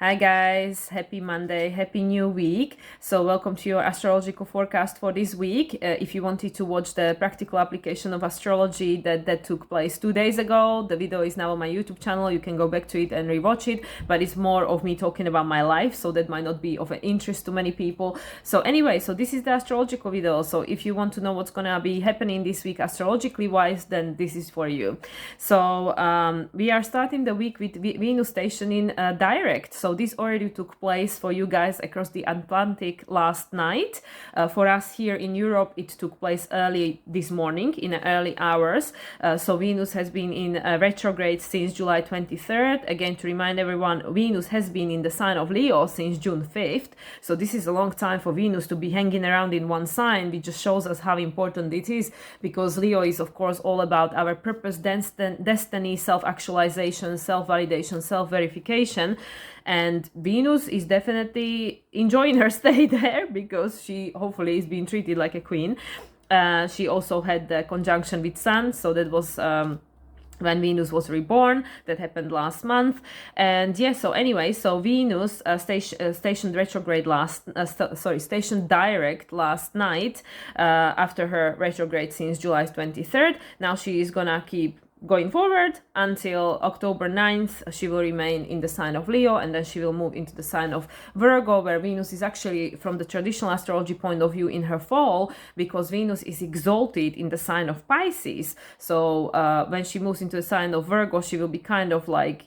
Hi guys, happy Monday, happy new week. So welcome to your astrological forecast for this week. If you wanted to watch the practical application of astrology that took place 2 days ago, the video is now on my YouTube channel. You can go back to it and rewatch it, but it's more of me talking about my life, so that might not be of an interest to many people. So anyway, so this is the astrological video. So if you want to know what's gonna be happening this week astrologically wise, then this is for you. So we are starting the week with Venus station in direct. So this already took place for you guys across the Atlantic last night. For us here in Europe, it took place early this morning in the early hours. So Venus has been in retrograde since July 23rd. Again, to remind everyone, Venus has been in the sign of Leo since June 5th. So this is a long time for Venus to be hanging around in one sign, which just shows us how important it is, because Leo is, of course, all about our purpose, destiny, self-actualization, self-validation, self-verification. And Venus is definitely enjoying her stay there, because she hopefully is being treated like a queen. She also had the conjunction with Sun, so that was when Venus was reborn. That happened last month. And yeah, so anyway, so Venus stationed retrograde stationed direct last night after her retrograde since July 23rd. Now she is gonna keep going forward until October 9th. She will remain in the sign of Leo, and then she will move into the sign of Virgo, where Venus is actually, from the traditional astrology point of view, in her fall, because Venus is exalted in the sign of Pisces. So when she moves into the sign of Virgo, she will be kind of like,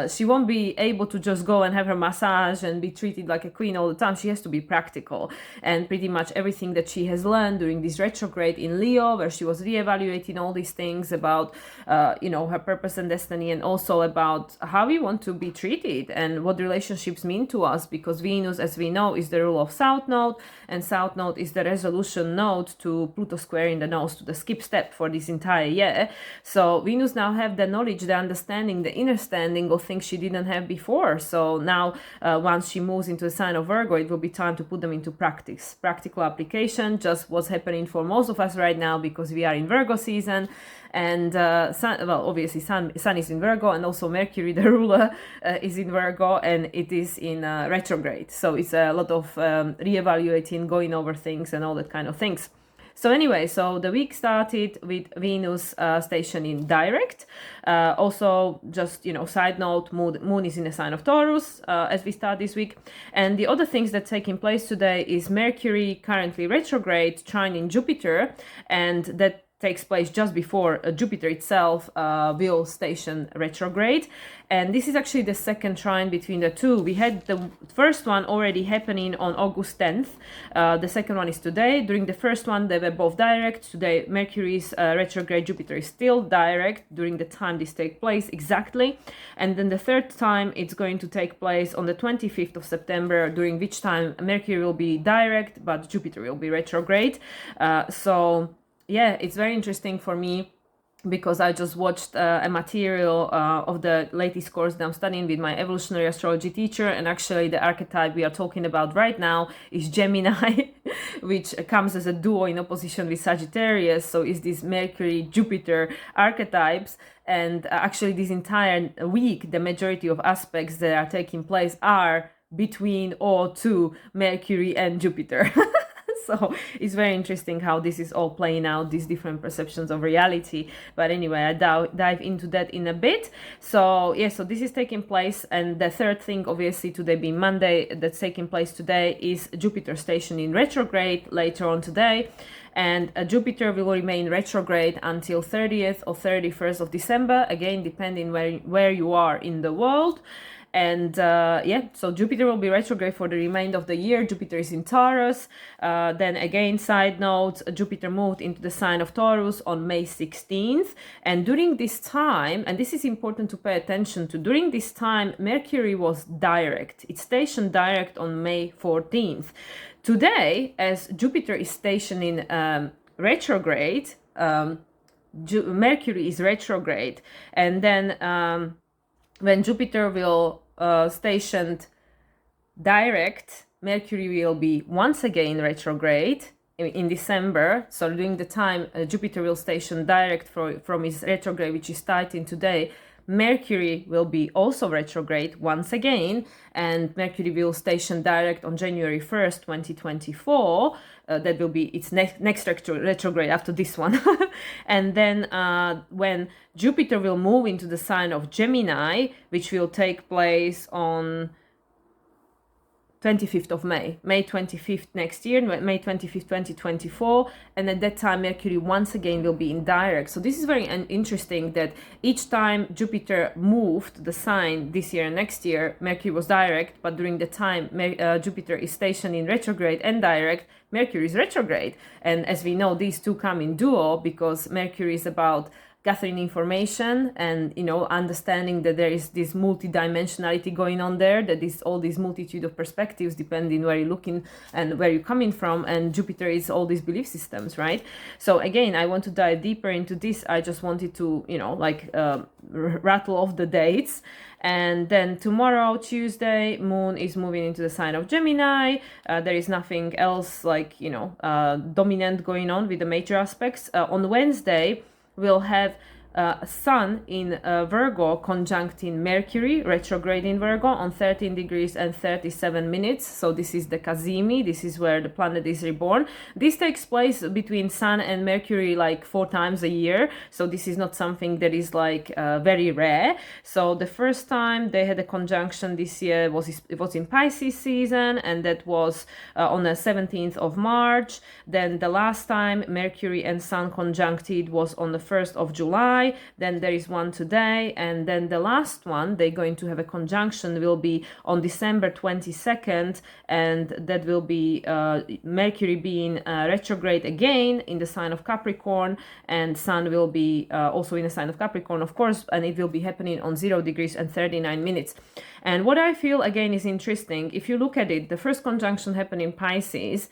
she won't be able to just go and have her massage and be treated like a queen all the time. She has to be practical, and pretty much everything that she has learned during this retrograde in Leo, where she was reevaluating all these things about her purpose and destiny, and also about how we want to be treated and what relationships mean to us, because Venus, as we know, is the rule of South Node, and South Node is the resolution node to Pluto square in the nose, to the skip step for this entire year. So Venus now have the knowledge, the understanding, the innerstanding of things she didn't have before. So now once she moves into the sign of Virgo, it will be time to put them into practice, practical application, just what's happening for most of us right now, because we are in Virgo season. And obviously sun is in Virgo, and also Mercury, the ruler, is in Virgo, and it is in retrograde. So it's a lot of reevaluating, going over things and all that kind of things. So anyway, so the week started with Venus station in direct. Also, just, side note, moon is in the sign of Taurus as we start this week. And the other things that's taking place today is Mercury, currently retrograde, trine in Jupiter, and that takes place just before Jupiter itself will station retrograde. And this is actually the second trine between the two. We had the first one already happening on August 10th. The second one is today. During the first one, they were both direct. Today, Mercury is retrograde, Jupiter is still direct during the time this takes place exactly. And then the third time, it's going to take place on the 25th of September, during which time Mercury will be direct, but Jupiter will be retrograde. Yeah, it's very interesting for me, because I just watched a material of the latest course that I'm studying with my evolutionary astrology teacher, and actually the archetype we are talking about right now is Gemini, which comes as a duo in opposition with Sagittarius. So is this Mercury-Jupiter archetypes, and actually this entire week, the majority of aspects that are taking place are between or to Mercury and Jupiter. So it's very interesting how this is all playing out, these different perceptions of reality. But anyway, I dive into that in a bit. So yeah, so this is taking place. And the third thing, obviously today being Monday, that's taking place today is Jupiter station in retrograde later on today. And Jupiter will remain retrograde until 30th or 31st of December, again, depending where you are in the world. And so Jupiter will be retrograde for the remainder of the year. Jupiter is in Taurus. Then again, side note, Jupiter moved into the sign of Taurus on May 16th. And during this time, and this is important to pay attention to, during this time, Mercury was direct. It's stationed direct on May 14th. Today, as Jupiter is stationed in retrograde, Mercury is retrograde. And then when Jupiter will stationed direct, Mercury will be once again retrograde in December. So during the time Jupiter will station direct from his retrograde, which is starting today, Mercury will be also retrograde once again, and Mercury will station direct on January 1st, 2024. That will be its next retrograde after this one. And then when Jupiter will move into the sign of Gemini, which will take place on 25th of May 25th next year, May 25th, 2024. And at that time, Mercury once again will be in direct. So this is very interesting that each time Jupiter moved the sign this year and next year, Mercury was direct. But during the time Jupiter is stationed in retrograde and direct, Mercury is retrograde. And as we know, these two come in duo because Mercury is about gathering information and, you know, understanding that there is this multidimensionality going on there, that is all these multitude of perspectives depending where you're looking and where you're coming from, and Jupiter is all these belief systems, right? So again, I want to dive deeper into this. I just wanted to, you know, like rattle off the dates. And then tomorrow, Tuesday, Moon is moving into the sign of Gemini. There is nothing else like, you know, dominant going on with the major aspects. On Wednesday, we'll have Sun in Virgo conjuncting Mercury, retrograde in Virgo, on 13 degrees and 37 minutes. So this is the Kazimi. This is where the planet is reborn. This takes place between Sun and Mercury like 4 times a year. So this is not something that is like very rare. So the first time they had a conjunction this year it was in Pisces season, and that was on the 17th of March. Then the last time Mercury and Sun conjuncted was on the 1st of July. Then there is one today, and then the last one they're going to have a conjunction will be on December 22nd, and that will be Mercury being retrograde again in the sign of Capricorn, and Sun will be also in the sign of Capricorn, of course, and it will be happening on 0 degrees and 39 minutes. And what I feel again is interesting, if you look at it, the first conjunction happened in Pisces.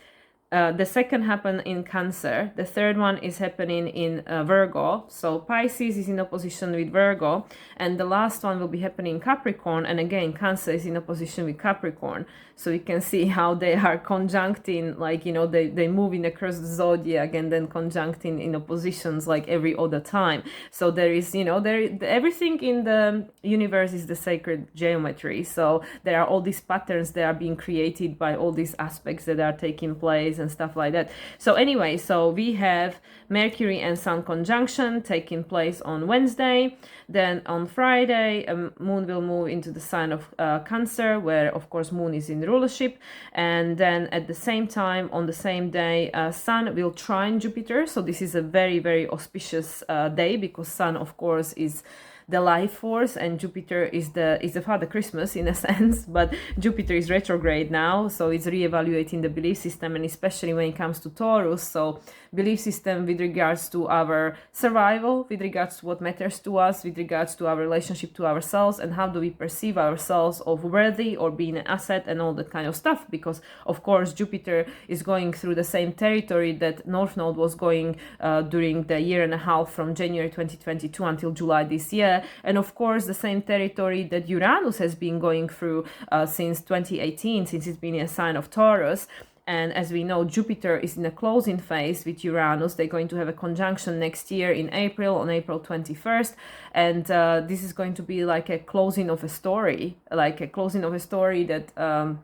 The second happened in Cancer. The third one is happening in Virgo. So Pisces is in opposition with Virgo. And the last one will be happening in Capricorn. And again, Cancer is in opposition with Capricorn. So you can see how they are conjuncting, like, you know, they move in across the zodiac and then conjuncting in oppositions like every other time. So there is, you know, everything in the universe is the sacred geometry. So there are all these patterns that are being created by all these aspects that are taking place and stuff like that. So anyway, so we have Mercury and Sun conjunction taking place on Wednesday. Then on Friday, Moon will move into the sign of Cancer, where of course Moon is in rulership. And then at the same time, on the same day, Sun will trine Jupiter. So this is a very, very auspicious day, because Sun, of course, is the life force, and Jupiter is the Father Christmas in a sense, but Jupiter is retrograde now, so it's reevaluating the belief system, and especially when it comes to Taurus. So belief system with regards to our survival, with regards to what matters to us, with regards to our relationship to ourselves, and how do we perceive ourselves of worthy or being an asset and all that kind of stuff. Because of course Jupiter is going through the same territory that North Node was going during the year and a half from January 2022 until July this year. And of course the same territory that Uranus has been going through since 2018, since it's been a sign of Taurus. And as we know, Jupiter is in a closing phase with Uranus. They're going to have a conjunction next year in April, on April 21st. And this is going to be like a closing of a story, that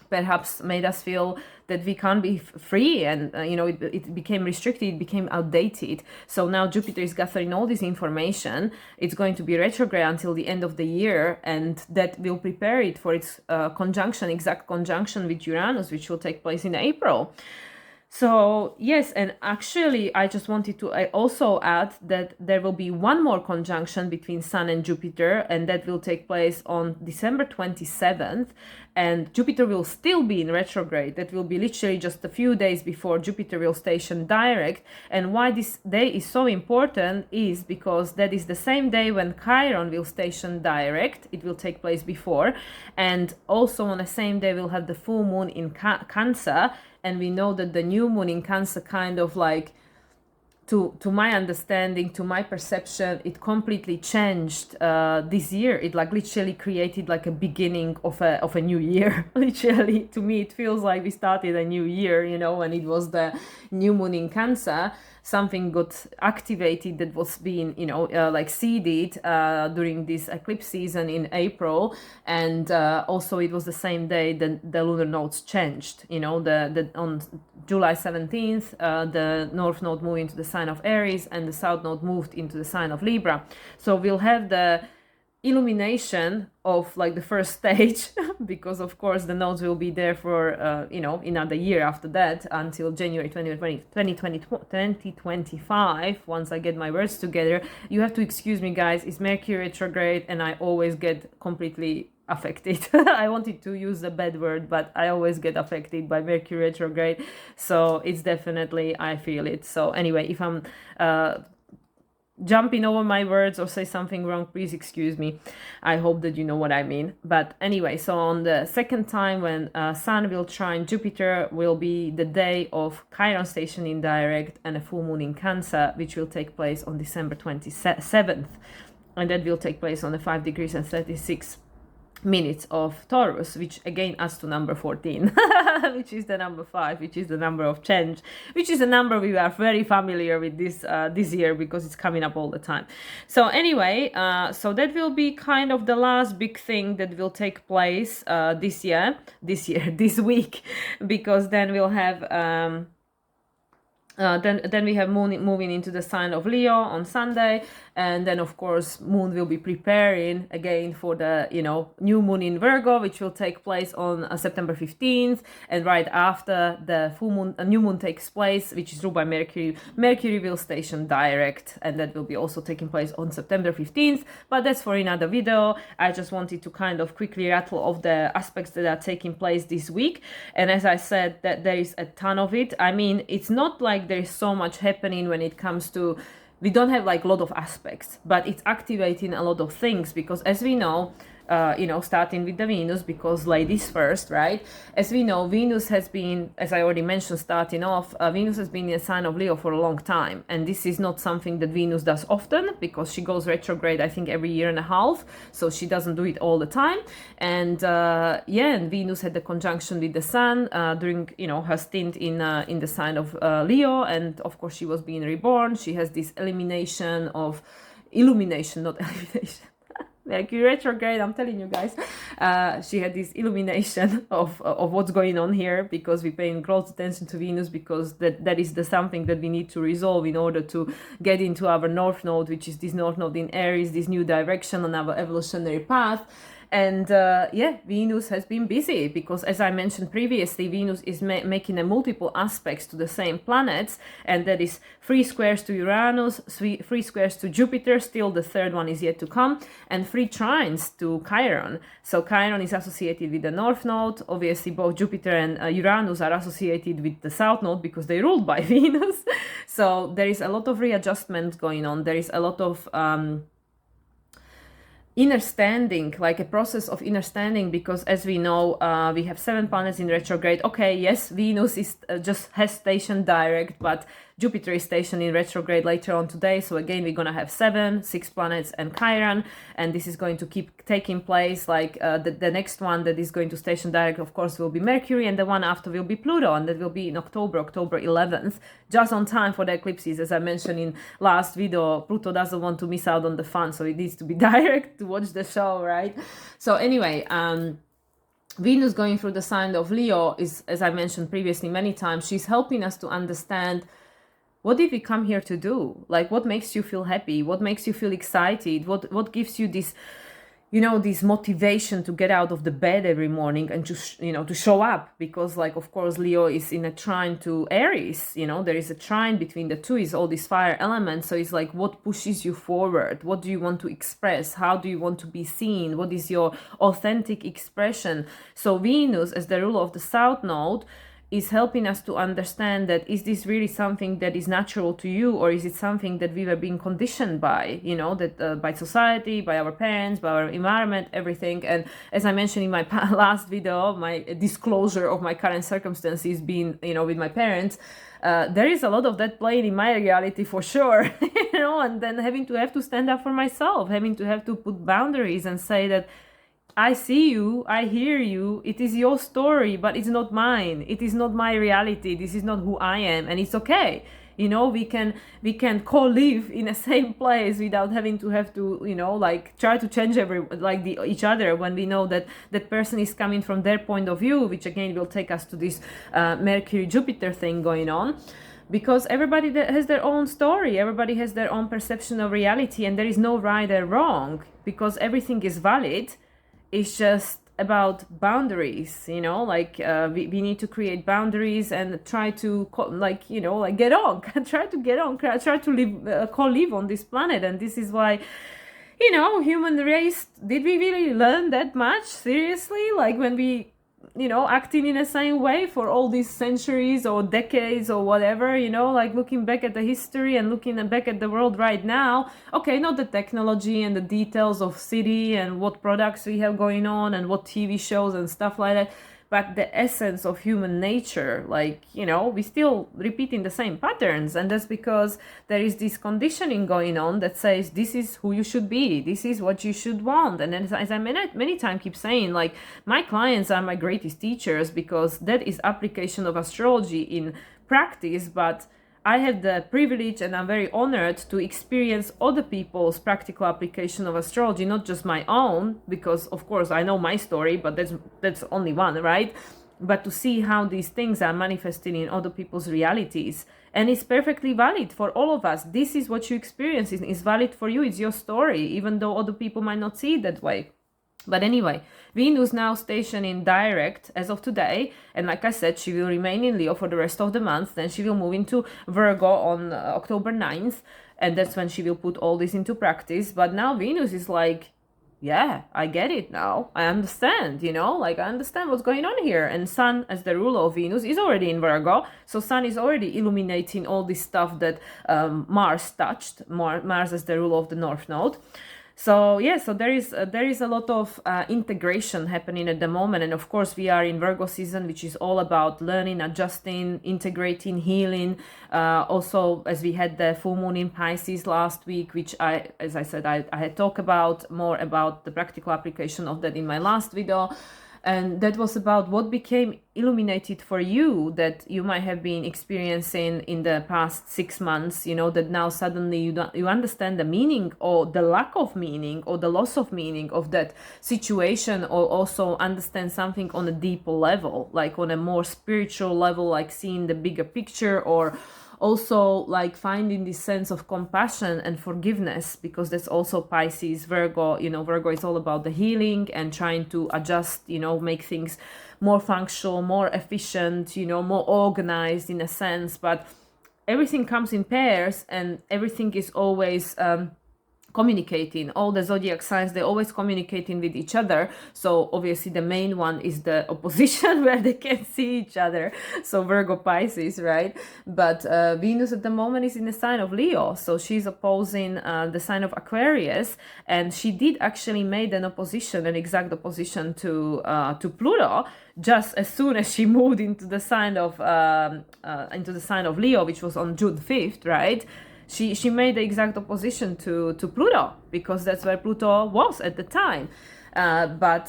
perhaps made us feel that we can't be free, and it became restricted, it became outdated. So now Jupiter is gathering all this information. It's going to be retrograde until the end of the year, and that will prepare it for its exact conjunction with Uranus, which will take place in April. So yes, and actually I just wanted to also add that there will be one more conjunction between Sun and Jupiter, and that will take place on December 27th, and Jupiter will still be in retrograde. That will be literally just a few days before Jupiter will station direct. And why this day is so important is because that is the same day when Chiron will station direct. It will take place before, and also on the same day we'll have the full moon in Cancer. And we know that the new moon in Cancer kind of like to my understanding, to my perception, it completely changed this year. It like literally created like a beginning of a new year. Literally, to me, it feels like we started a new year, you know, when it was the new moon in Cancer. Something got activated that was being, you know, like seeded during this eclipse season in April, and also it was the same day that the lunar nodes changed. You know, the on July 17th, the North Node moved into the sign of Aries, and the South Node moved into the sign of Libra. So we'll have the illumination of like the first stage because of course the nodes will be there for you know, another year after that, until January 2025, once I get my words together. You have to excuse me, guys, it's Mercury retrograde and I always get completely affected. I wanted to use a bad word, but I always get affected by Mercury retrograde, so it's definitely, I feel it. So anyway, if I'm jumping over my words or say something wrong, please excuse me. I hope that you know what I mean. But anyway, so on the second time when Sun will trine Jupiter will be the day of Chiron station in direct and a full moon in Cancer, which will take place on December 27th, and that will take place on the 5 degrees and 36 minutes of Taurus, which again adds to number 14, which is the number 5, which is the number of change, which is a number we are very familiar with this year because it's coming up all the time. So anyway, so that will be kind of the last big thing that will take place this week, because then we'll have then we have moon moving into the sign of Leo on Sunday, and then of course moon will be preparing again for the, you know, new moon in Virgo, which will take place on September 15th, and right after the full moon, a new moon takes place, which is ruled by Mercury. Mercury will station direct, and that will be also taking place on September 15th, but that's for another video. I just wanted to kind of quickly rattle off the aspects that are taking place this week, and as I said, that there is a ton of it. I mean, it's not like there is so much happening when it comes to, we don't have like a lot of aspects, but it's activating a lot of things, because as we know, you know, starting with the Venus, because ladies first, right? As we know, Venus has been, as I already mentioned starting off, Venus has been in a sign of Leo for a long time, and this is not something that Venus does often, because she goes retrograde I think every year and a half, so she doesn't do it all the time. And yeah, and Venus had the conjunction with the Sun during, you know, her stint in the sign of Leo, and of course she was being reborn. She has this illumination, not elimination. Mercury retrograde, I'm telling you guys. She had this illumination of what's going on here, because we're paying close attention to Venus, because that is the something that we need to resolve in order to get into our North Node, which is this North Node in Aries, this new direction on our evolutionary path. And yeah, Venus has been busy, because as I mentioned previously, Venus is making a multiple aspects to the same planets, and that is 3 squares to Uranus, 3 squares to Jupiter, still the third one is yet to come, and 3 trines to Chiron. So Chiron is associated with the North Node. Obviously both Jupiter and Uranus are associated with the South Node, because they're ruled by Venus. So there is a lot of readjustment going on. There is a lot of innerstanding, like a process of innerstanding, because as we know, we have 7 planets in retrograde. Okay, yes, Venus is just has stationed direct, but Jupiter is stationed in retrograde later on today. So again, we're gonna have 6 planets and Chiron, and this is going to keep taking place. Like the next one that is going to station direct, of course, will be Mercury, and the one after will be Pluto, and that will be in October 11th, just on time for the eclipses. As I mentioned in last video, Pluto doesn't want to miss out on the fun, so it needs to be direct to watch the show, right? So anyway, Venus going through the sign of Leo is, as I mentioned previously many times, she's helping us to understand, what did we come here to do? Like, what makes you feel happy? What makes you feel excited? What gives you this, you know, this motivation to get out of the bed every morning and to, you know, to show up? Because, like, of course, Leo is in a trine to Aries, you know, there is a trine between the two, is all these fire elements. So it's like, what pushes you forward? What do you want to express? How do you want to be seen? What is your authentic expression? So Venus, as the ruler of the South Node, is helping us to understand that is this really something that is natural to you, or is it something that we were being conditioned by, you know, that by society, by our parents, by our environment, everything. And as I mentioned in my last video, my disclosure of my current circumstances being, you know, with my parents, there is a lot of that playing in my reality for sure, you know, and then having to stand up for myself, having to put boundaries and say that I see you, I hear you, it is your story, but it's not mine. It is not my reality. This is not who I am, and it's okay. You know, we can co-live in the same place without having to, you know, like try to change each other, when we know that that person is coming from their point of view, which again will take us to this Mercury Jupiter thing going on. Because everybody has their own story, everybody has their own perception of reality, and there is no right or wrong, because everything is valid. It's just about boundaries, you know, like we need to create boundaries and try to get on, try to live, co-live on this planet. And this is why, you know, human race, did we really learn that much? Seriously? Like when we, you know, acting in the same way for all these centuries or decades or whatever, you know, like looking back at the history and looking back at the world right now. Okay, not the technology and the details of city and what products we have going on and what TV shows and stuff like that, but the essence of human nature, like, you know, we still repeating the same patterns. And that's because there is this conditioning going on that says this is who you should be, this is what you should want. And then, as I many times keep saying, like, my clients are my greatest teachers, because that is application of astrology in practice. But I have the privilege, and I'm very honored to experience other people's practical application of astrology, not just my own, because of course I know my story, but that's only one, right? But to see how these things are manifesting in other people's realities. And it's perfectly valid for all of us. This is what you experience, is valid for you, it's your story, even though other people might not see it that way. But anyway, Venus now stationed in direct as of today, and like I said, she will remain in Leo for the rest of the month. Then she will move into Virgo on October 9th, and that's when she will put all this into practice. But now Venus is like, yeah, I get it now. I understand, you know, like I understand what's going on here. And Sun, as the ruler of Venus, is already in Virgo. So Sun is already illuminating all this stuff that Mars touched, Mars as the ruler of the North Node. So yeah, so there is a lot of integration happening at the moment. And of course we are in Virgo season, which is all about learning, adjusting, integrating, healing. Also, as we had the full moon in Pisces last week, which as I said, I had talked about more about the practical application of that in my last video. And that was about what became illuminated for you that you might have been experiencing in the past 6 months, you know, that now suddenly you understand the meaning or the lack of meaning or the loss of meaning of that situation, or also understand something on a deeper level, like on a more spiritual level, like seeing the bigger picture, or also like finding this sense of compassion and forgiveness, because that's also Pisces, Virgo. You know, Virgo is all about the healing and trying to adjust, you know, make things more functional, more efficient, you know, more organized in a sense. But everything comes in pairs, and everything is always communicating. All the zodiac signs, they're always communicating with each other. So obviously the main one is the opposition where they can see each other, so Virgo, Pisces, right? But Venus at the moment is in the sign of Leo, so she's opposing the sign of Aquarius, and she did actually made an exact opposition to Pluto just as soon as she moved into the sign of Leo, which was on June 5th, right? She made the exact opposition to Pluto, because that's where Pluto was at the time. But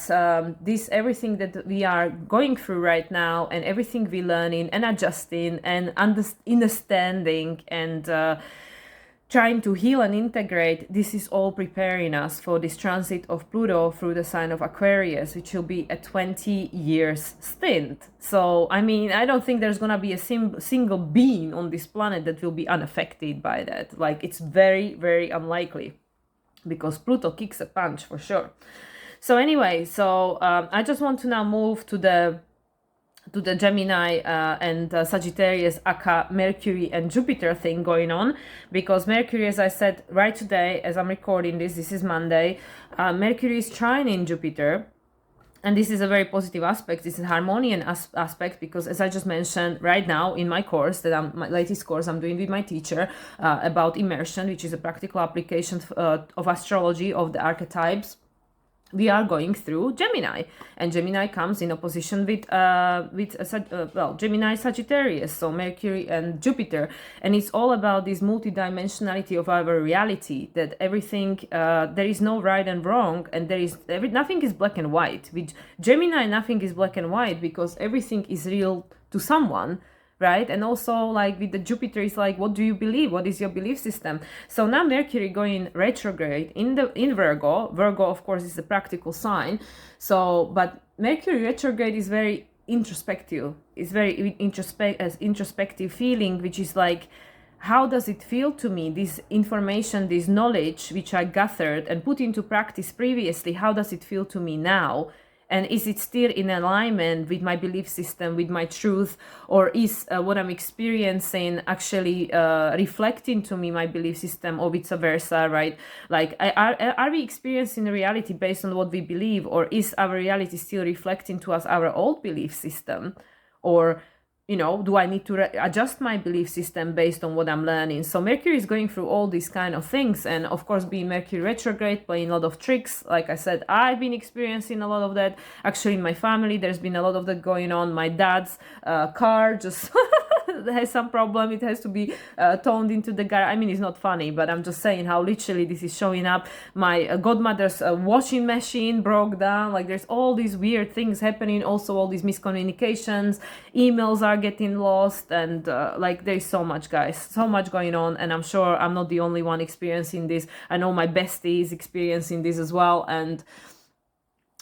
this everything that we are going through right now, and everything we're learning and adjusting and understanding and trying to heal and integrate, this is all preparing us for this transit of Pluto through the sign of Aquarius, which will be a 20 years stint. So, I mean, I don't think there's going to be a single being on this planet that will be unaffected by that. Like, it's very, very unlikely, because Pluto kicks a punch for sure. So anyway, I just want to now move to the Gemini and Sagittarius, aka Mercury and Jupiter thing going on, because Mercury, as I said, right today, as I'm recording this is Monday, Mercury is trine in Jupiter, And this is a very positive aspect. This is harmonian aspect, because as I just mentioned, right now in my course, my latest course I'm doing with my teacher about immersion, which is a practical application of astrology, of the archetypes, we are going through Gemini, and Gemini comes in opposition with Gemini Sagittarius, so Mercury and Jupiter, and it's all about this multidimensionality of our reality, that everything, there is no right and wrong, and nothing is black and white. With Gemini, nothing is black and white, because everything is real to someone, right? And also, like with the Jupiter, is like, what do you believe? What is your belief system? So now Mercury going retrograde in Virgo. Virgo, of course, is a practical sign. So, but Mercury retrograde is very introspective. It's very introspective feeling, which is like, how does it feel to me? This information, this knowledge, which I gathered and put into practice previously, how does it feel to me now? And is it still in alignment with my belief system, with my truth, or is what I'm experiencing actually reflecting to me my belief system, or vice versa, right? Like, are we experiencing reality based on what we believe, or is our reality still reflecting to us our old belief system? Or, you know, do I need to adjust my belief system based on what I'm learning? So Mercury is going through all these kind of things. And of course, being Mercury retrograde, playing a lot of tricks. Like I said, I've been experiencing a lot of that. Actually, in my family, there's been a lot of that going on. My dad's car just has some problem. It has to be toned into the garage. I mean, it's not funny, but I'm just saying how literally this is showing up. My godmother's washing machine broke down. Like, there's all these weird things happening. Also, all these miscommunications, emails are getting lost, and like, there's so much, guys, so much going on. And I'm sure I'm not the only one experiencing this. I know my bestie is experiencing this as well. And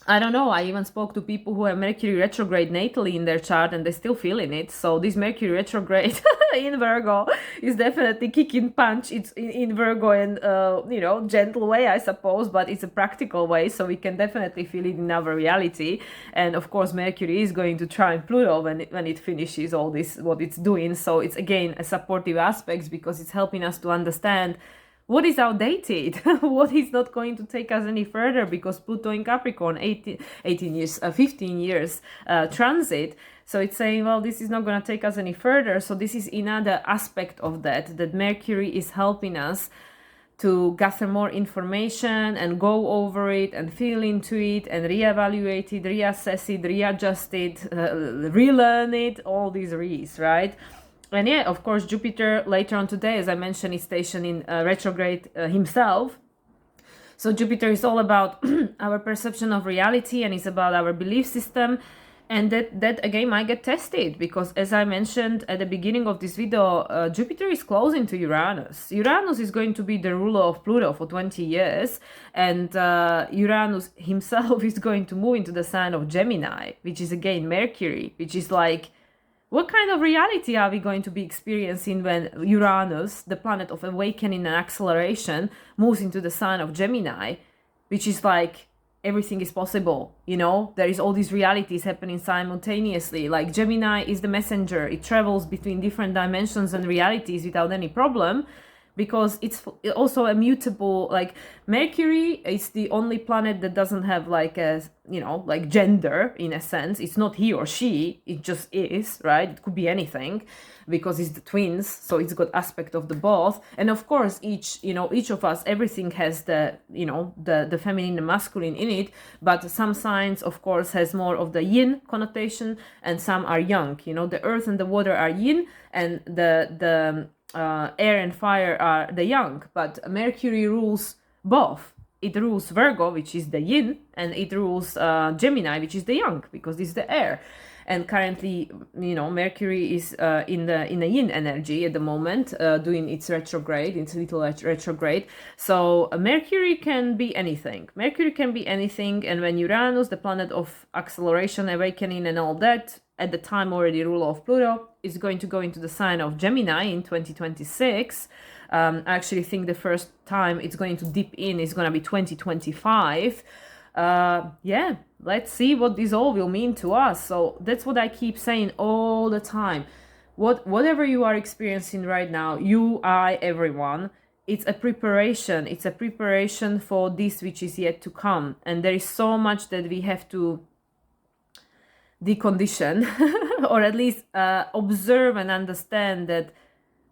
I don't know, I even spoke to people who have Mercury retrograde natally in their chart, and they're still feeling it. So this Mercury retrograde in Virgo is definitely kicking punch. It's in Virgo in, you know, gentle way, I suppose, but it's a practical way. So we can definitely feel it in our reality. And of course, Mercury is going to trine Pluto when it finishes all this, what it's doing. So it's, again, a supportive aspect, because it's helping us to understand what is outdated, what is not going to take us any further, because Pluto in Capricorn, 15 years transit. So it's saying, well, this is not going to take us any further. So this is another aspect of that Mercury is helping us to gather more information and go over it and feel into it and reevaluate it, reassess it, readjust it, relearn it, all these re's, right? And yeah, of course, Jupiter later on today, as I mentioned, is stationed in retrograde himself. So Jupiter is all about our perception of reality, and it's about our belief system. And that again might get tested, because as I mentioned at the beginning of this video, Jupiter is closing to Uranus. Uranus is going to be the ruler of Pluto for 20 years. And Uranus himself is going to move into the sign of Gemini, which is again Mercury, which is like, what kind of reality are we going to be experiencing when Uranus, the planet of awakening and acceleration, moves into the sign of Gemini, which is like, everything is possible, you know? There is all these realities happening simultaneously. Like, Gemini is the messenger. It travels between different dimensions and realities without any problem, because it's also a mutable, like, Mercury is the only planet that doesn't have like a, you know, like gender in a sense. It's not he or she, it just is, right? It could be anything, because it's the twins, so it's got aspect of the both. And of course, each of us, everything has the, you know, the feminine and masculine in it, but some signs, of course, has more of the yin connotation, and some are yang. You know, the earth and the water are yin, and the air and fire are the yang, but Mercury rules both. It rules Virgo, which is the yin, and it rules Gemini, which is the yang, because this is the air. And currently, you know, Mercury is in the yin energy at the moment, doing its retrograde, its little retrograde. So Mercury can be anything. Mercury can be anything, and when Uranus, the planet of acceleration, awakening, and all that, at the time already ruler of Pluto, is going to go into the sign of Gemini in 2026. I actually think the first time it's going to dip in is going to be 2025. Yeah, let's see what this all will mean to us. So that's what I keep saying all the time. Whatever you are experiencing right now, you, I, everyone, it's a preparation. It's a preparation for this which is yet to come. And there is so much that we have to decondition or at least observe and understand that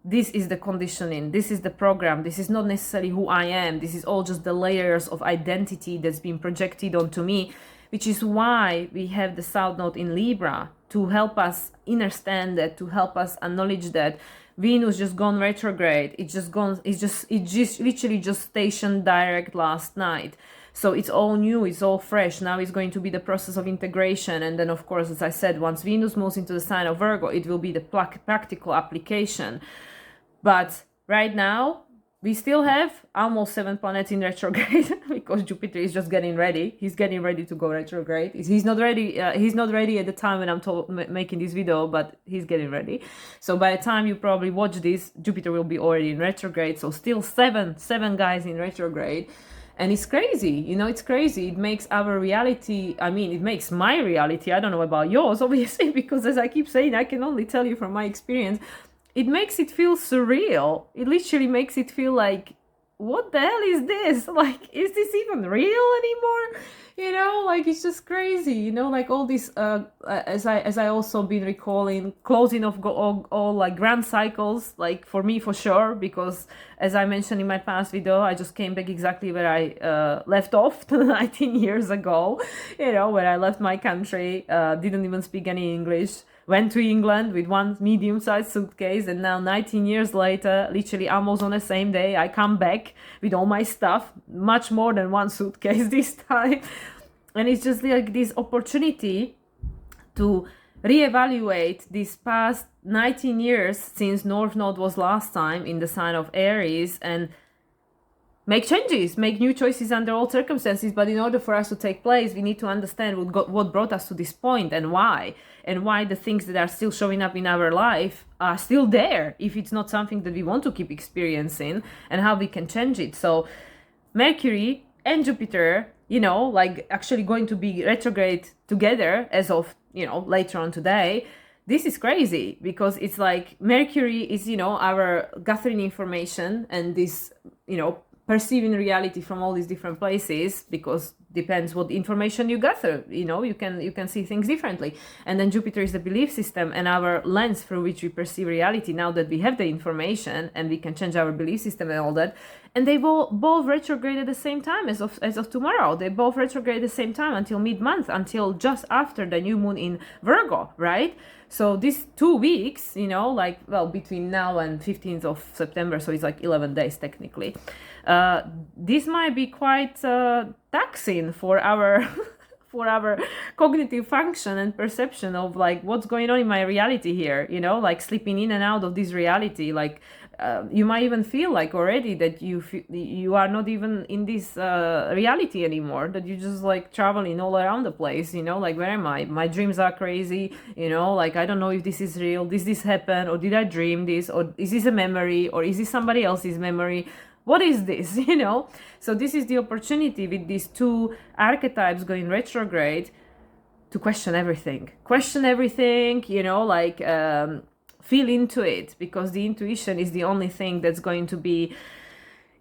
this is the conditioning, this is the program, this is not necessarily who I am, this is all just the layers of identity that's been projected onto me, which is why we have the South Node in Libra, to help us understand that, to help us acknowledge that. Venus just gone retrograde, it just literally just stationed direct last night. So it's all new, it's all fresh. Now it's going to be the process of integration. And then, of course, as I said, once Venus moves into the sign of Virgo, it will be the practical application. But right now, we still have almost 7 planets in retrograde because Jupiter is just getting ready. He's getting ready to go retrograde. He's not ready. He's not ready at the time when I'm making this video, but he's getting ready. So by the time you probably watch this, Jupiter will be already in retrograde. So still seven guys in retrograde. And it's crazy, you know, it's crazy. It makes our reality, I mean, it makes my reality, I don't know about yours, obviously, because as I keep saying, I can only tell you from my experience, it makes it feel surreal. It literally makes it feel like, what the hell is this? Like, is this even real anymore? You know, like, it's just crazy, you know, like all this, as I also been recalling, closing of all like grand cycles, like for me, for sure, because as I mentioned in my past video, I just came back exactly where I left off 19 years ago, you know, where I left my country, didn't even speak any English, went to England with one medium-sized suitcase, and now 19 years later, literally almost on the same day, I come back with all my stuff, much more than one suitcase this time. And it's just like this opportunity to reevaluate these past 19 years since North Node was last time in the sign of Aries, and make changes, make new choices under all circumstances. But in order for us to take place, we need to understand what brought us to this point and why the things that are still showing up in our life are still there, if it's not something that we want to keep experiencing, and how we can change it. So Mercury and Jupiter, you know, like actually going to be retrograde together as of, you know, later on today. This is crazy because it's like Mercury is, you know, our gathering information and this, you know, perceiving reality from all these different places, because depends what information you gather, you know, you can see things differently. And then Jupiter is the belief system and our lens through which we perceive reality, now that we have the information and we can change our belief system and all that. And they both retrograde at the same time as of tomorrow. They both retrograde at the same time until mid-month, until just after the new moon in Virgo, right? So these 2 weeks, you know, like, well, between now and 15th of September, so it's like 11 days technically. This might be quite taxing for our for our cognitive function and perception of like what's going on in my reality here, you know, like slipping in and out of this reality. Like you might even feel like already that you are not even in this reality anymore, that you just like traveling all around the place, you know, like where am I? My dreams are crazy, you know, like I don't know if this is real, did this happen, or did I dream this, or is this a memory, or is this somebody else's memory? What is this, you know? So this is the opportunity with these 2 archetypes going retrograde to question everything, you know, like feel into it, because the intuition is the only thing that's going to be,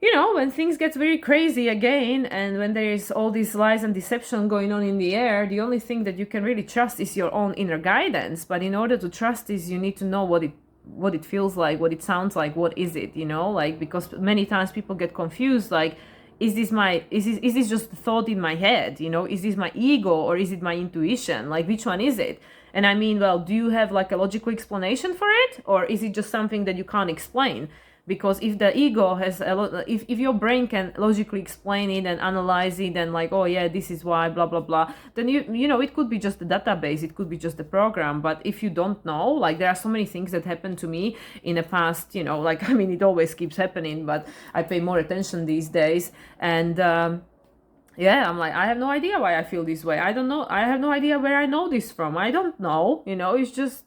you know, when things get very crazy again, and when there is all these lies and deception going on in the air, the only thing that you can really trust is your own inner guidance. But in order to trust this, you need to know what it feels like, what it sounds like, what is it, you know, like, because many times people get confused, like, is this just a thought in my head, you know, is this my ego or is it my intuition, like which one is it? And I mean, well, do you have like a logical explanation for it, or is it just something that you can't explain? Because if the ego has if your brain can logically explain it and analyze it and like, oh yeah, this is why, blah blah blah, then you know, it could be just a database, it could be just a program. But if you don't know, like, there are so many things that happened to me in the past, you know, like, I mean, it always keeps happening, but I pay more attention these days. And yeah, I'm like, I have no idea why I feel this way. I don't know. I have no idea where I know this from. I don't know, you know, it's just,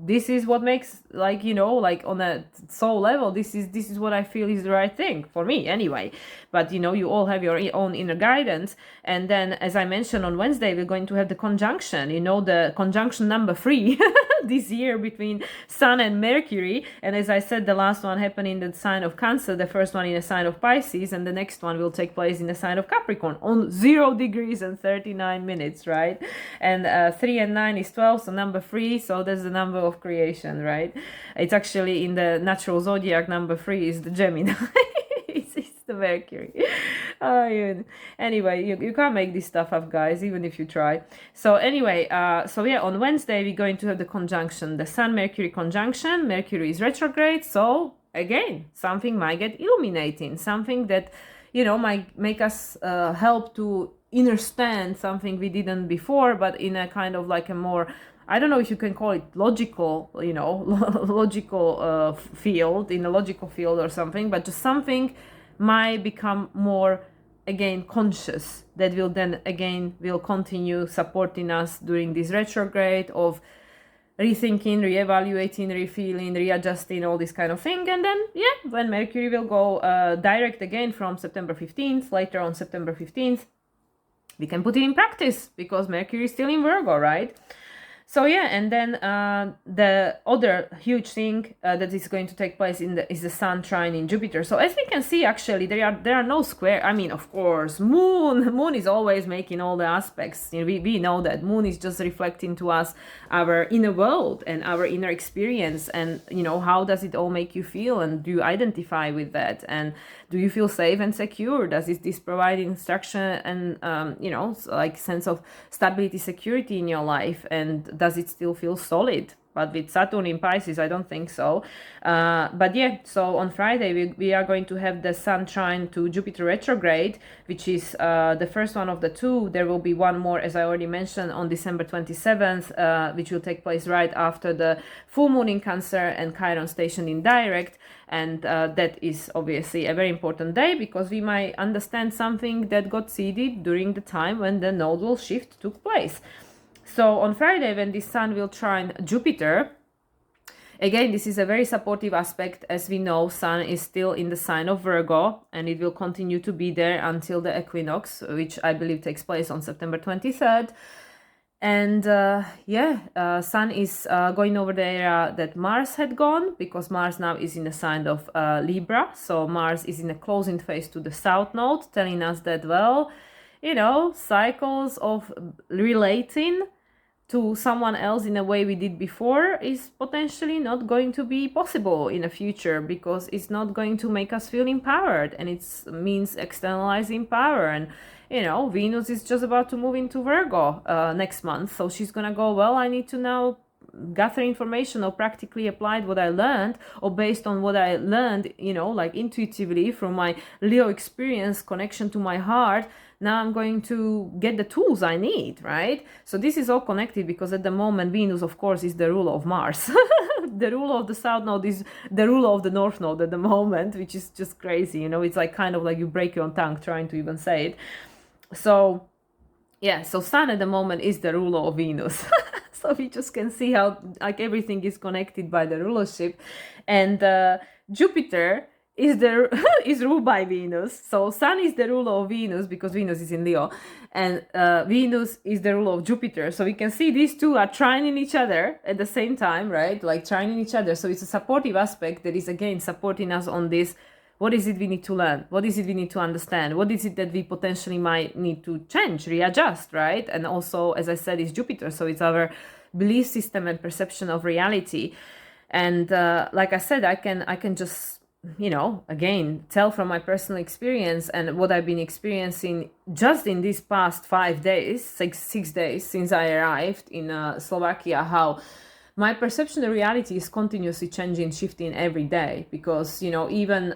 this is what makes like, you know, like on a soul level, this is what I feel is the right thing for me anyway. But, you know, you all have your own inner guidance. And then, as I mentioned, on Wednesday, we're going to have the conjunction, you know, the conjunction number 3 this year between Sun and Mercury. And as I said, the last one happened in the sign of Cancer, the first one in the sign of Pisces, and the next one will take place in the sign of Capricorn on 0 degrees and 39 minutes, right? And 3 and 9 is 12, so number 3, so that's the number of creation, right? It's actually in the natural zodiac, number 3 is the Gemini. it's the Mercury. Anyway, you can't make this stuff up, guys, even if you try. So anyway, so yeah, on Wednesday we're going to have the conjunction, the Sun Mercury conjunction. Mercury is retrograde, so again, something might get illuminating, something that, you know, might make us help to understand something we didn't before, but in a kind of like a more, I don't know if you can call it logical, you know, logical field, in a logical field or something, but just something might become more, again, conscious, that will then again will continue supporting us during this retrograde of rethinking, reevaluating, refeeling, readjusting, all this kind of thing. And then, yeah, when Mercury will go direct again from September 15th, later on September 15th, we can put it in practice because Mercury is still in Virgo, right? So yeah, and then the other huge thing that is going to take place is the Sun trine in Jupiter. So as we can see, actually, there are no square. I mean, of course, Moon is always making all the aspects. You know, we know that Moon is just reflecting to us our inner world and our inner experience, and you know, how does it all make you feel, and do you identify with that, and do you feel safe and secure? Does this provide instruction and you know, like sense of stability, security in your life, and does it still feel solid? But with Saturn in Pisces, I don't think so. But yeah, so on Friday, we are going to have the Sun trine to Jupiter retrograde, which is the first one of the two. There will be one more, as I already mentioned, on December 27th, which will take place right after the full moon in Cancer and Chiron station in direct. And that is obviously a very important day because we might understand something that got seeded during the time when the nodal shift took place. So on Friday, when the Sun will trine Jupiter, again, this is a very supportive aspect. As we know, Sun is still in the sign of Virgo, and it will continue to be there until the equinox, which I believe takes place on September 23rd. And Sun is going over the area that Mars had gone, because Mars now is in the sign of Libra. So Mars is in a closing phase to the South Node, telling us that, well, you know, cycles of relating to someone else in a way we did before is potentially not going to be possible in the future, because it's not going to make us feel empowered, and it means externalizing power. And you know, Venus is just about to move into Virgo next month, so she's gonna go, well, I need to now gather information or practically applied what I learned, or based on what I learned, you know, like intuitively from my Leo experience, connection to my heart. Now I'm going to get the tools I need, right? So this is all connected, because at the moment Venus, of course, is the ruler of Mars. The ruler of the South Node is the ruler of the North Node at the moment, which is just crazy, you know. It's like kind of like you break your own tongue trying to even say it. So yeah, so Sun at the moment is the ruler of Venus. So we just can see how like everything is connected by the rulership. And Jupiter is ruled by Venus. So Sun is the ruler of Venus because Venus is in Leo, and Venus is the ruler of Jupiter. So we can see these two are trining each other at the same time, right? Like trining each other. So it's a supportive aspect that is again supporting us on this. What is it we need to learn? What is it we need to understand? What is it that we potentially might need to change, readjust, right? And also, as I said, it's Jupiter. So it's our belief system and perception of reality. And like I said, I can just, you know, again, tell from my personal experience and what I've been experiencing just in these past 5 days, six days since I arrived in Slovakia, how my perception of reality is continuously changing, shifting every day. Because, you know, even,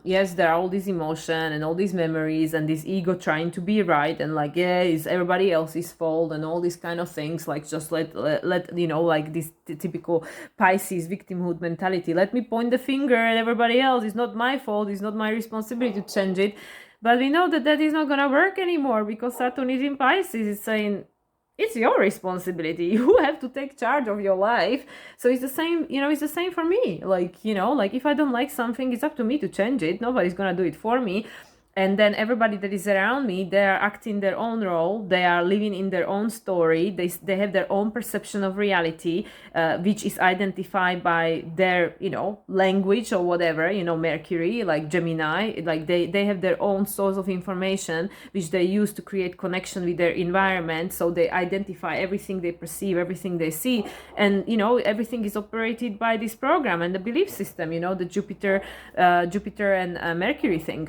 yes, there are all these emotion and all these memories and this ego trying to be right, and like, yeah, it's everybody else's fault and all these kind of things, like just let you know, like this typical Pisces victimhood mentality. Let me point the finger at everybody else. It's not my fault. It's not my responsibility to change it. But we know that that is not going to work anymore, because Saturn is in Pisces. It's saying, it's your responsibility. You have to take charge of your life. So it's the same, it's the same for me. Like, like if I don't like something, it's up to me to change it. Nobody's gonna do it for me. And then everybody that is around me, they are acting their own role. They are living in their own story. They have their own perception of reality, which is identified by their, language or whatever, Mercury, like Gemini, like they have their own source of information, which they use to create connection with their environment. So they identify everything they perceive, everything they see. And, everything is operated by this program and the belief system, the Jupiter and Mercury thing.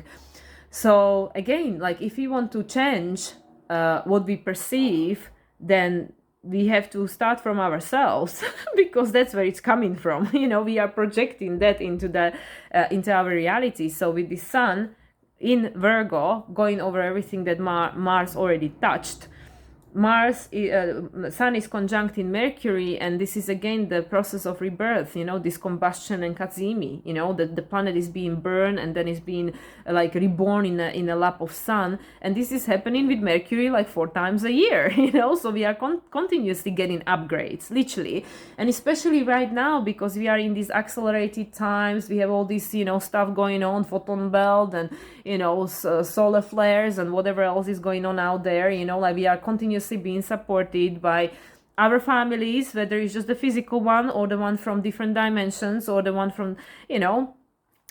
So again, like if we want to change what we perceive, then we have to start from ourselves because that's where it's coming from. We are projecting that into our reality. So with the sun in Virgo, going over everything that Mars already touched, Sun is conjunct in Mercury, and this is again the process of rebirth, this combustion and Kazemi, that the planet is being burned and then is being like reborn in a lap of sun. And this is happening with Mercury like 4 times a year, so we are continuously getting upgrades, literally. And especially right now, because we are in these accelerated times, we have all this, stuff going on, photon belt and, solar flares and whatever else is going on out there, like we are continuously being supported by our families, whether it's just the physical one or the one from different dimensions or the one from,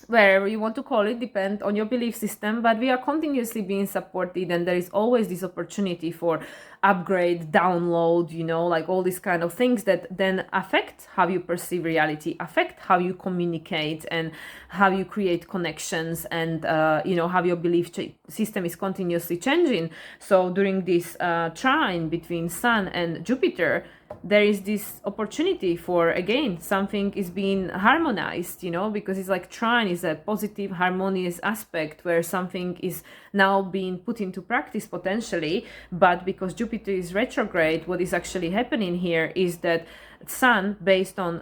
wherever you want to call it, depend on your belief system, but we are continuously being supported, and there is always this opportunity for upgrade, download, like all these kind of things that then affect how you perceive reality, affect how you communicate and how you create connections, and how your belief system is continuously changing. So during this trine between Sun and Jupiter, there is this opportunity for, again, something is being harmonized, because it's like trine is a positive, harmonious aspect where something is now being put into practice potentially. But because Jupiter is retrograde, what is actually happening here is that Sun, based on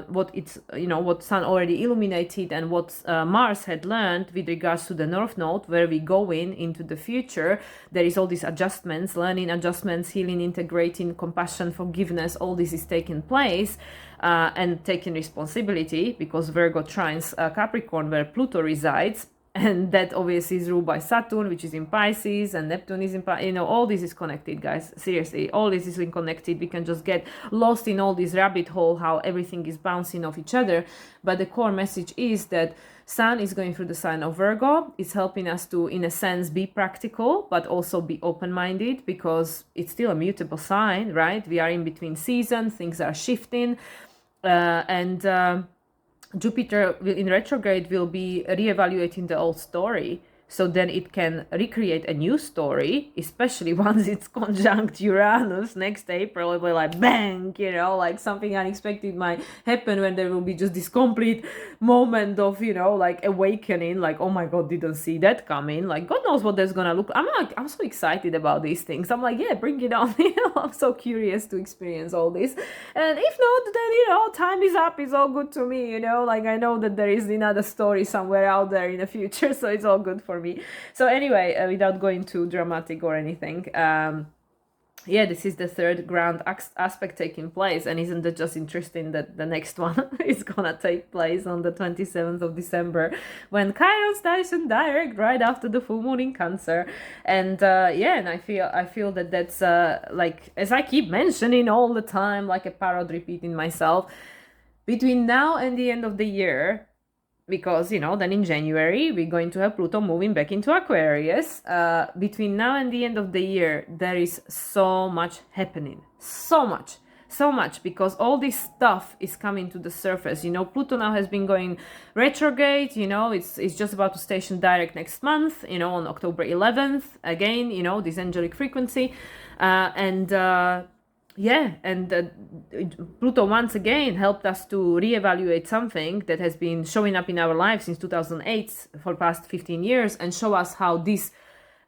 what Sun already illuminated and what Mars had learned with regards to the North Node, where we go into the future, there is all these adjustments, learning adjustments, healing, integrating, compassion, forgiveness, all this is taking place, and taking responsibility, because Virgo trines Capricorn, where Pluto resides. And that obviously is ruled by Saturn, which is in Pisces, and Neptune is in Pisces. All this is connected, guys. Seriously, all this is connected. We can just get lost in all this rabbit hole, how everything is bouncing off each other. But the core message is that Sun is going through the sign of Virgo. It's helping us to, in a sense, be practical, but also be open-minded, because it's still a mutable sign, right? We are in between seasons. Things are shifting. Jupiter in retrograde will be reevaluating the old story, so then it can recreate a new story, especially once it's conjunct Uranus next April. It will be like bang, like something unexpected might happen when there will be just this complete moment of, like awakening, like, oh my God, didn't see that coming. Like, God knows what that's gonna look like. I'm so excited about these things. I'm like, yeah, bring it on. I'm so curious to experience all this. And if not, then, time is up. It's all good to me, like I know that there is another story somewhere out there in the future, so it's all good for me. So anyway, without going too dramatic or anything, this is the third ground aspect taking place. And isn't it just interesting that the next one is gonna take place on the 27th of December, when Chiron starts in direct right after the full moon in Cancer. And and I feel that that's like, as I keep mentioning all the time, like a parrot repeating myself, between now and the end of the year, because, then in January, we're going to have Pluto moving back into Aquarius. Between now and the end of the year, there is so much happening. So much, because all this stuff is coming to the surface. Pluto now has been going retrograde, it's just about to station direct next month, on October 11th, again, this angelic frequency. Pluto once again helped us to reevaluate something that has been showing up in our lives since 2008 for the past 15 years, and show us how this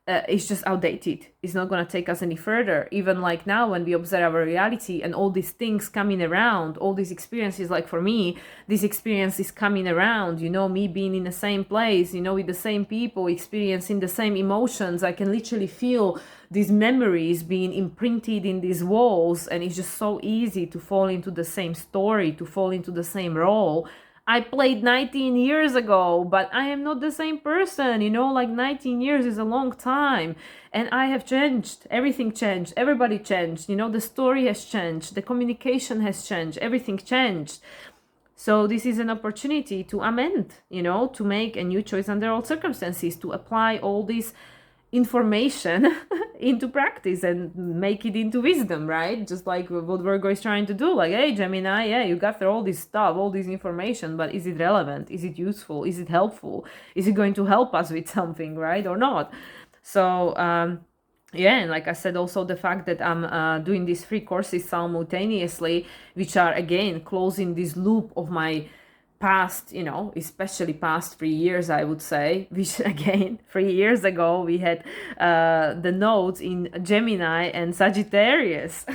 it's just outdated. It's not going to take us any further. Even like now when we observe our reality and all these things coming around, all these experiences, like for me, this experience is coming around, you know, me being in the same place, you know, with the same people, experiencing the same emotions. I can literally feel these memories being imprinted in these walls, and it's just so easy to fall into the same story, to fall into the same role I played 19 years ago, but I am not the same person, you know, like 19 years is a long time. And I have changed, everything changed, everybody changed, you know, the story has changed, the communication has changed, everything changed. So this is an opportunity to amend, you know, to make a new choice under all circumstances, to apply all this information into practice and make it into wisdom, right? Just like what Virgo is trying to do. Like, hey, Gemini, yeah, you got all this stuff, all this information, but is it relevant? Is it useful? Is it helpful? Is it going to help us with something, right? Or not? So, yeah, and like I said, also the fact that I'm doing these 3 courses simultaneously, which are, again, closing this loop of my past, you know, especially past 3 years, I would say, which again, 3 years ago, we had the nodes in Gemini and Sagittarius.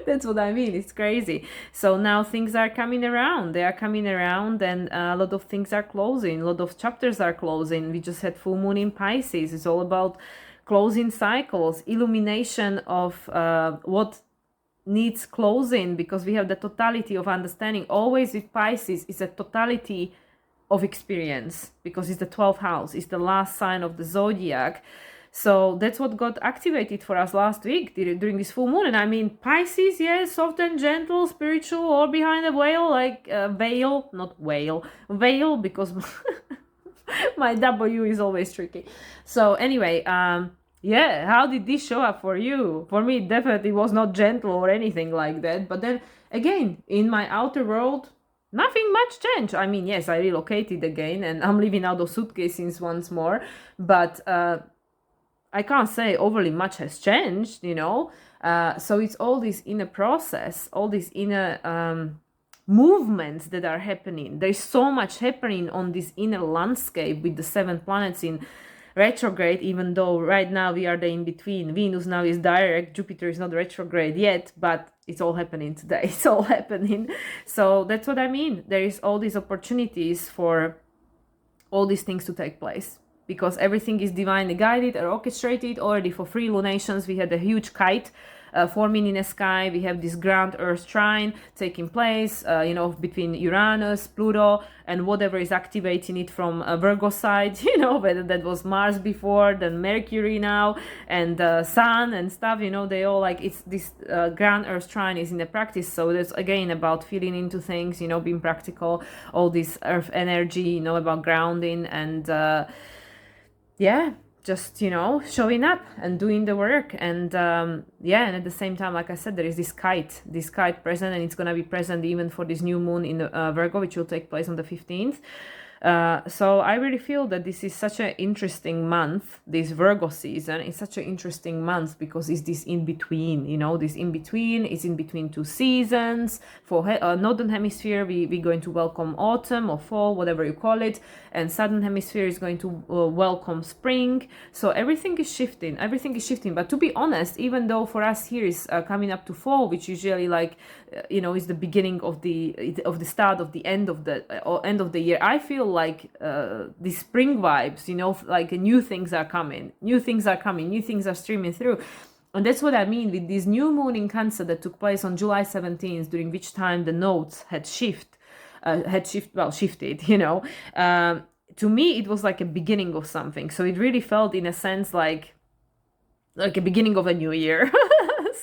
That's what I mean. It's crazy. So now things are coming around. They are coming around, and a lot of things are closing. A lot of chapters are closing. We just had full moon in Pisces. It's all about closing cycles, illumination of what needs closing, because we have the totality of understanding. Always with Pisces is a totality of experience, because it's the 12th house, it's the last sign of the zodiac. So that's what got activated for us last week during this full moon. And I mean, Pisces, yes, soft and gentle, spiritual, or behind a veil, like veil, not whale, veil, because my W is always tricky. So anyway, yeah, how did this show up for you? For me, it definitely was not gentle or anything like that. But then again, in my outer world, nothing much changed. I mean, yes, I relocated again and I'm living out of suitcases once more. But I can't say overly much has changed, you know. So it's all this inner process, all these inner movements that are happening. There's so much happening on this inner landscape with the 7 planets in retrograde, even though right now we are the in-between. Venus now is direct, Jupiter is not retrograde yet, but it's all happening today. It's all happening. So that's what I mean. There is all these opportunities for all these things to take place, because everything is divinely guided or orchestrated. Already for 3 lunations, we had a huge kite forming in the sky. We have this grand Earth trine taking place, you know, between Uranus, Pluto, and whatever is activating it from Virgo side, you know, whether that was Mars before, then Mercury now, and Sun and stuff, you know, they all like, it's this grand Earth trine is in the practice. So that's again about feeling into things, you know, being practical, all this Earth energy, you know, about grounding and yeah, just, you know, showing up and doing the work. And yeah, and at the same time, like I said, there is this kite present, and it's going to be present even for this new moon in Virgo, which will take place on the 15th. So I really feel that this is such an interesting month. This Virgo season is such an interesting month because it's this in between, you know, this in between is in between 2 seasons. For Northern Hemisphere, we're going to welcome autumn or fall, whatever you call it, and Southern Hemisphere is going to welcome spring. So everything is shifting. But to be honest, even though for us here is coming up to fall, which usually like you know, is the beginning of the start of the end of the year, I feel like the spring vibes, you know, like new things are coming, new things are streaming through. And that's what I mean with this new moon in Cancer that took place on July 17th, during which time the nodes had shifted, you know. To me, it was like a beginning of something. So it really felt in a sense like a beginning of a new year.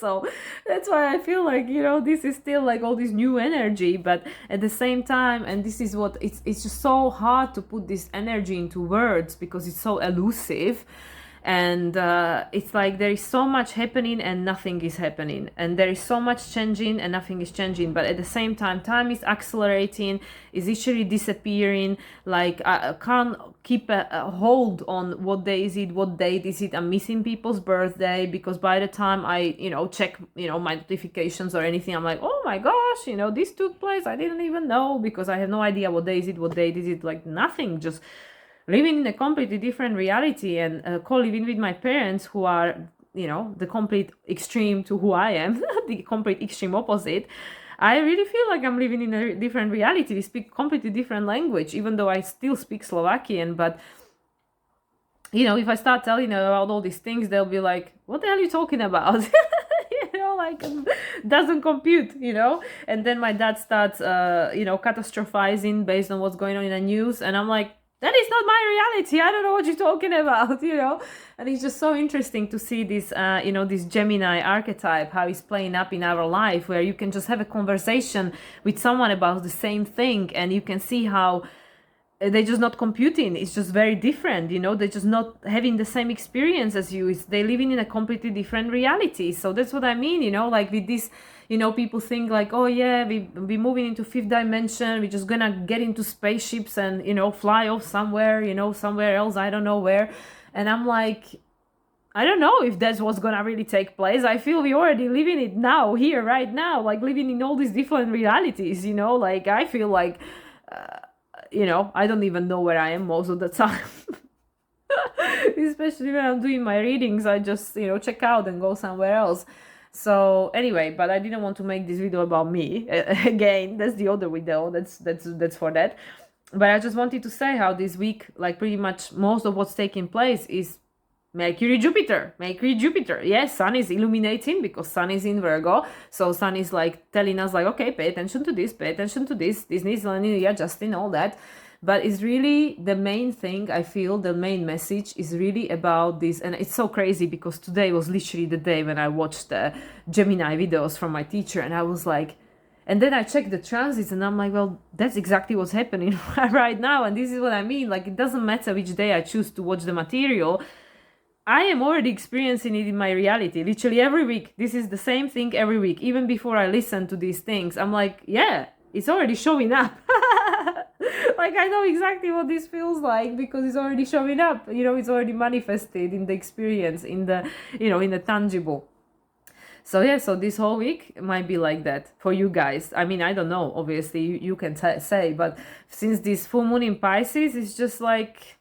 So that's why I feel like, you know, this is still like all this new energy, but at the same time, and this is what it's just so hard to put this energy into words because it's so elusive. And it's like there is so much happening and nothing is happening, and there is so much changing and nothing is changing. But at the same time is accelerating, is literally disappearing. Like I can't keep a hold on what day is it, what date is it. I'm missing people's birthday, because by the time I, you know, check, you know, my notifications or anything, I'm like, oh my gosh, you know, this took place, I didn't even know, because I have no idea what day is it, what date is it. Like nothing, just living in a completely different reality and co-living with my parents who are, you know, the complete extreme to who I am, the complete extreme opposite. I really feel like I'm living in a different reality. We speak completely different language, even though I still speak Slovakian. But, you know, if I start telling them about all these things, they'll be like, what the hell are you talking about? You know, like, doesn't compute, you know? And then my dad starts, you know, catastrophizing based on what's going on in the news. And I'm like, that is not my reality. I don't know what you're talking about, you know? And it's just so interesting to see this, you know, this Gemini archetype, how it's playing up in our life, where you can just have a conversation with someone about the same thing and you can see how they're just not computing. It's just very different, you know. They're just not having the same experience as you. They're living in a completely different reality. So that's what I mean, you know, like with this, you know, people think like, oh yeah, we're moving into fifth dimension, we're just gonna get into spaceships and, you know, fly off somewhere, you know, somewhere else, I don't know where. And I'm like, I don't know if that's what's gonna really take place. I feel we already living it now, here, right now, like living in all these different realities, you know. Like I feel like you know, I don't even know where I am most of the time. Especially when I'm doing my readings, I just, you know, check out and go somewhere else. So anyway, but I didn't want to make this video about me. Again, that's the other video. That's for that. But I just wanted to say how this week, like pretty much most of what's taking place is Mercury, Jupiter. Yes, Sun is illuminating because Sun is in Virgo. So Sun is like telling us like, okay, pay attention to this, this needs adjusting, all that. But it's really the main thing, I feel, the main message is really about this. And it's so crazy because today was literally the day when I watched the Gemini videos from my teacher. And I was like, and then I checked the transits and I'm like, well, that's exactly what's happening right now. And this is what I mean. Like, it doesn't matter which day I choose to watch the material. I am already experiencing it in my reality, literally every week. This is the same thing every week. Even before I listen to these things, I'm like, yeah, it's already showing up. Like, I know exactly what this feels like because it's already showing up. You know, it's already manifested in the experience, in the, you know, in the tangible. So yeah, so this whole week might be like that for you guys. I mean, I don't know, obviously you can say, but since this full moon in Pisces, it's just like,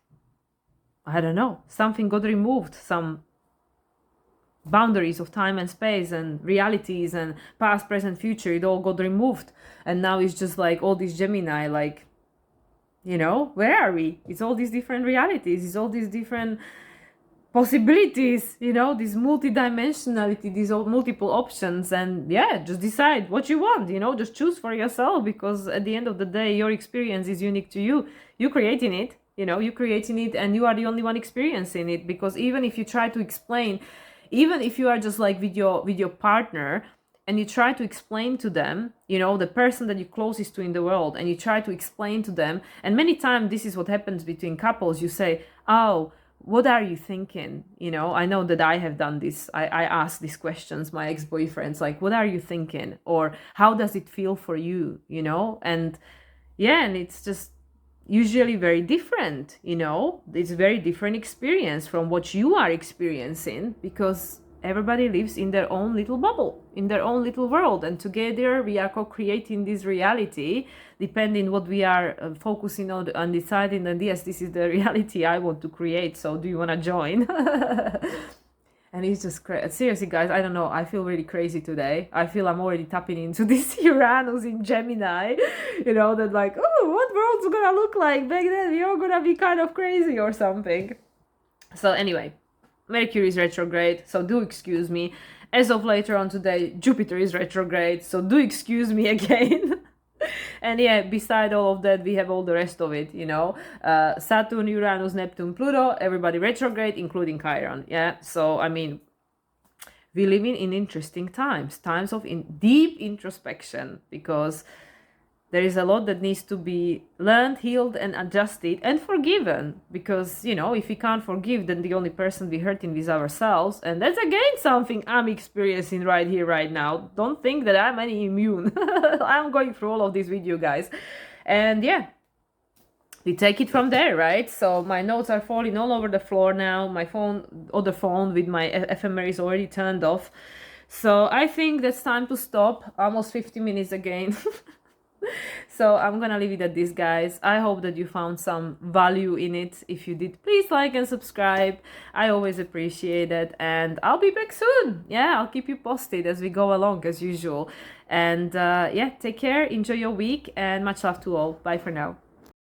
I don't know, something got removed, some boundaries of time and space and realities and past, present, future, it all got removed. And now it's just like all these Gemini, like, you know, where are we? It's all these different realities, it's all these different possibilities, you know, this multidimensionality, these all multiple options. And yeah, just decide what you want, you know, just choose for yourself, because at the end of the day, your experience is unique to you. You're creating it. You know, you're creating it and you are the only one experiencing it. Because even if you try to explain, even if you are just like with your partner and you try to explain to them, you know, the person that you're closest to in the world, and you try to explain to them, and many times this is what happens between couples, you say, oh, what are you thinking? You know, I know that I have done this. I ask these questions, my ex-boyfriends, like, what are you thinking? Or how does it feel for you? You know, and yeah, and it's just usually very different, you know, it's a very different experience from what you are experiencing, because everybody lives in their own little bubble, in their own little world, and together we are co-creating this reality, depending what we are focusing on and deciding that yes, this is the reality I want to create, so do you want to join? And it's just seriously, guys, I don't know, I feel really crazy today. I feel I'm already tapping into this Uranus in Gemini, you know, that like, oh, what world's gonna look like back then? We're all gonna be kind of crazy or something. So anyway, Mercury is retrograde, so do excuse me. As of later on today, Jupiter is retrograde, so do excuse me again. And yeah, beside all of that, we have all the rest of it, you know, Saturn, Uranus, Neptune, Pluto, everybody retrograde, including Chiron. Yeah, so I mean, we live in interesting times of deep introspection, because there is a lot that needs to be learned, healed, and adjusted and forgiven. Because, you know, if we can't forgive, then the only person we're hurting is ourselves. And that's again something I'm experiencing right here, right now. Don't think that I'm any immune. I'm going through all of this with you guys. And yeah, we take it from there, right? So my notes are falling all over the floor now. My other phone with my ephemer is already turned off. So I think that's time to stop. Almost 50 minutes again. So I'm gonna leave it at this, guys. I hope that you found some value in it. If you did, please like and subscribe. I always appreciate it, and I'll be back soon. Yeah, I'll keep you posted as we go along as usual. And yeah, take care, enjoy your week, and much love to all. Bye for now.